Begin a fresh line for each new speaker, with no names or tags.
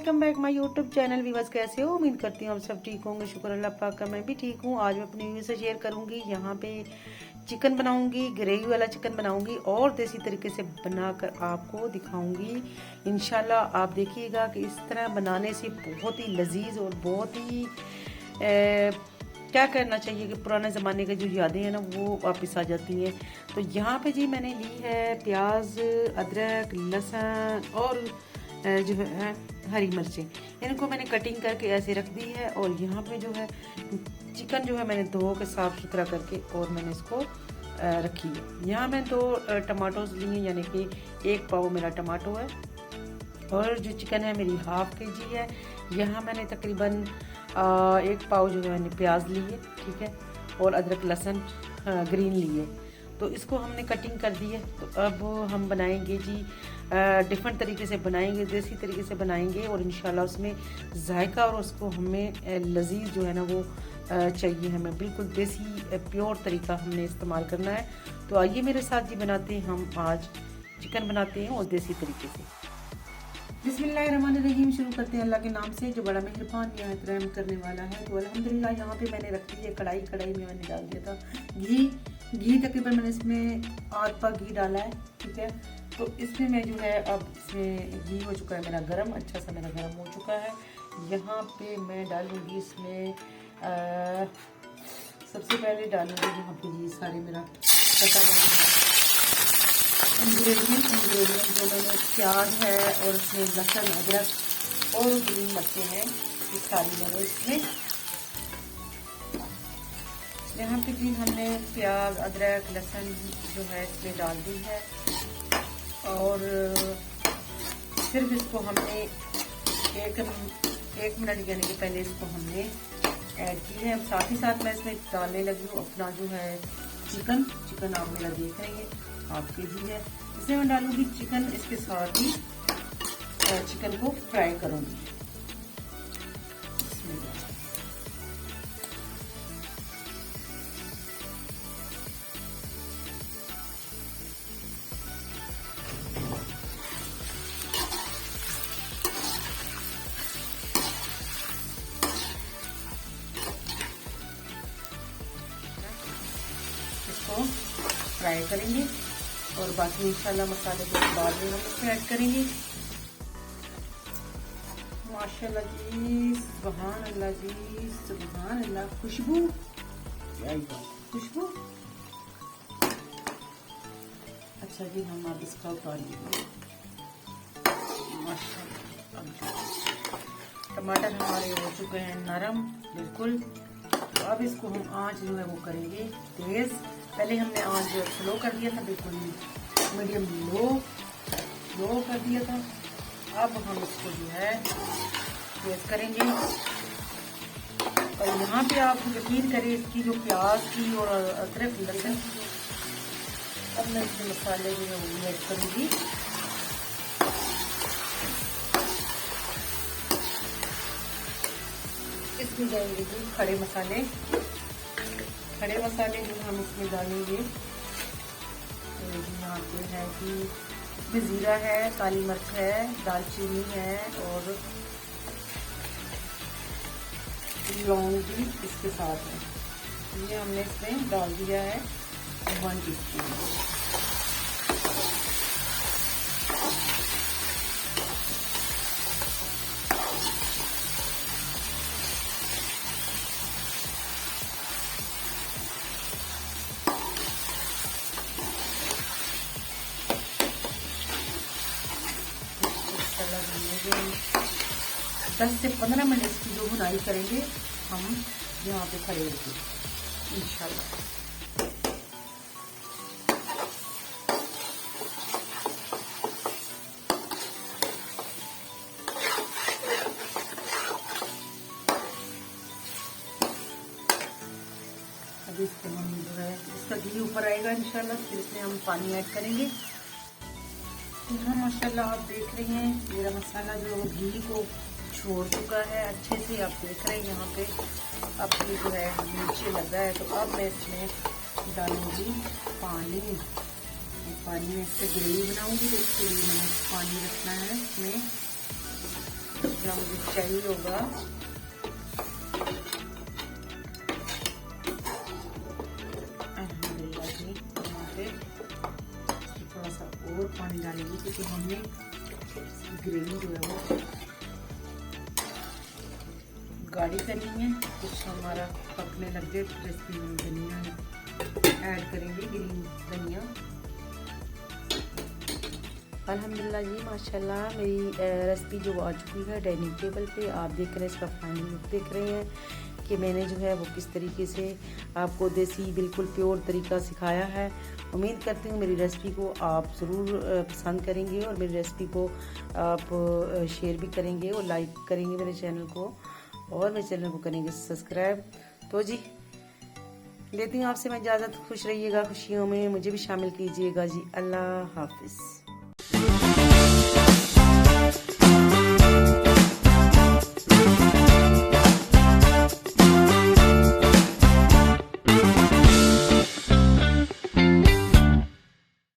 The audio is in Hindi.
Welcome back my YouTube channel. Viewers कैसे हो? उम्मीद करती हूँ आप सब ठीक होंगे। शुक्र अल्लाह पाक का, मैं भी ठीक हूँ। आज मैं अपनी व्यूअर्स से शेयर करूँगी। यहाँ पे चिकन बनाऊँगी, ग्रेवी वाला चिकन बनाऊँगी और देसी तरीके से बनाकर आपको दिखाऊँगी। इंशाल्लाह आप देखिएगा कि इस तरह बनाने से बहुत ही लजीज और बहुत ही क्या करना चाहिए कि पुराने ज़माने की जो यादें हैं ना वो वापस आ जाती हैं। तो यहाँ पे जी मैंने ली है प्याज, अदरक, लहसुन और जो है हरी मिर्चें। इनको मैंने कटिंग करके ऐसे रख दी है। और यहाँ पे जो है चिकन जो है मैंने धो के साफ़ सुथरा करके और मैंने इसको रखी है। यहाँ मैं 2 टमाटोज लिए, यानी कि 1 पाव मेरा टमाटो है। और जो चिकन है मेरी ½ kg है। यहाँ मैंने तकरीबन 1 पाव जो है मैंने प्याज लिए, ठीक है, और अदरक लहसुन ग्रीन लिए। तो इसको हमने कटिंग कर दी है। तो अब हम बनाएंगे जी, डिफरेंट तरीके से बनाएंगे, देसी तरीके से बनाएंगे और इंशाल्लाह उसमें जायका और उसको हमें लजीज जो है ना वो चाहिए हमें, बिल्कुल देसी प्योर तरीका हमने इस्तेमाल करना है। तो आइए मेरे साथ जी बनाते हैं, हम आज चिकन बनाते हैं और देसी तरीके से। बिस्मिल्लाहिर्रहमानिर्रहीम। शुरू करते हैं अल्लाह के नाम से जो बड़ा मेहरबान निहायत रहम करने वाला है। तो अल्हम्दुलिल्लाह यहाँ पे मैंने रख दी है कढ़ाई में मैंने डाल दिया था घी तकरीबन मैंने इसमें ½ पा घी डाला है, ठीक है। तो इसमें मैं जो है अब इसमें घी हो चुका है मेरा गरम, अच्छा सा मेरा गरम हो चुका है। यहाँ पे मैं डालूँगी इसमें सबसे पहले डालूँगी यहाँ पे जी सारे मेरा कटा इंग्रेडिएंट जो मैंने प्याज है और इसमें लहसुन, अदरक और ग्रीन मिर्चें हैं, ये सारी मैंने इसमें यहाँ पे भी हमने प्याज, अदरक, लहसुन जो है इसमें डाल दी है। और सिर्फ इसको हमने एक मिनट यानी कि पहले इसको हमने ऐड की है। अब साथ ही साथ मैं इसमें डालने लगी हूँ अपना जो है चिकन आप मेरा देख रहे हैं ½ kg है। इसमें मैं डालूंगी चिकन, इसके साथ ही चिकन को फ्राई करूंगी। इसको फ्राई करेंगे और बाकी इंशाल्लाह मसाले को बाद में हम इसमें ऐड करेंगे। माशाल्लाह जी, सुभान अल्लाह जी, सुभान अल्लाह। खुशबू अच्छा जी, हम अब इसका उतार लेंगे। माशाल्लाह टमाटर हमारे हो चुके हैं नरम बिल्कुल। तो अब इसको हम आंच जो है वो करेंगे तेज। पहले हमने आंच स्लो कर दिया था, बिल्कुल मीडियम लो कर दिया था। अब हम इसको जो है तेज करेंगे। और यहाँ पे आप यकीन करें इसकी जो प्याज की और अदरक लहसुन, अब मैं इसमें मसाले जो है वो ऐड करूँगी। इसमें जाएंगे जी खड़े मसाले जो हम इसमें डालेंगे। तो यहाँ पे है कि इसमें जीरा है, काली मिर्च है, दालचीनी है और लौंग भी इसके साथ है। ये हमने इसमें डाल दिया है 1 टीस्पून। लगेंगे 10 से 15 मिनट इसकी जो भुनाई करेंगे हम यहाँ पे खड़े होंगे इंशाल्लाह। अब इसको हम जो है इसका घी ऊपर आएगा इंशाल्लाह, फिर इसमें हम पानी ऐड करेंगे। यहाँ माशाल्लाह आप देख रहे हैं मेरा मसाला जो घी को छोड़ चुका है अच्छे से, आप देख रहे हैं यहाँ पे अब ये जो है नीचे लगा है। तो अब मैं इसमें डालूंगी पानी में इससे ग्रेवी बनाऊंगी। तो इसके लिए मैंने पानी रखना है इसमें जितना मुझे चाहिए होगा। अल्हम्दुलिल्लाह जी, यहाँ पे थोड़ा सा और पानी डालेंगे क्योंकि हमने ग्रेवी जो है वो गाढ़ी करनी है। कुछ हमारा पकने लग जाए तो रेसिपी में धनिया ऐड करेंगे, ग्रीन धनिया। अल्हम्दुलिल्लाह जी, माशाल्लाह मेरी रेसिपी जो आ चुकी है डाइनिंग टेबल पे। आप देख रहे हैं इसका फाइनल लुक देख रहे हैं कि मैंने जो है वो किस तरीके से आपको देसी बिल्कुल प्योर तरीका सिखाया है। उम्मीद करती हूँ मेरी रेसिपी को आप ज़रूर पसंद करेंगे और मेरी रेसिपी को आप शेयर भी करेंगे और लाइक करेंगे मेरे चैनल को, और मेरे चैनल को करेंगे सब्सक्राइब। तो जी लेती हूँ आपसे मैं इजाज़त। खुश रहिएगा, खुशियों में मुझे भी शामिल कीजिएगा जी। अल्लाह हाफिज़।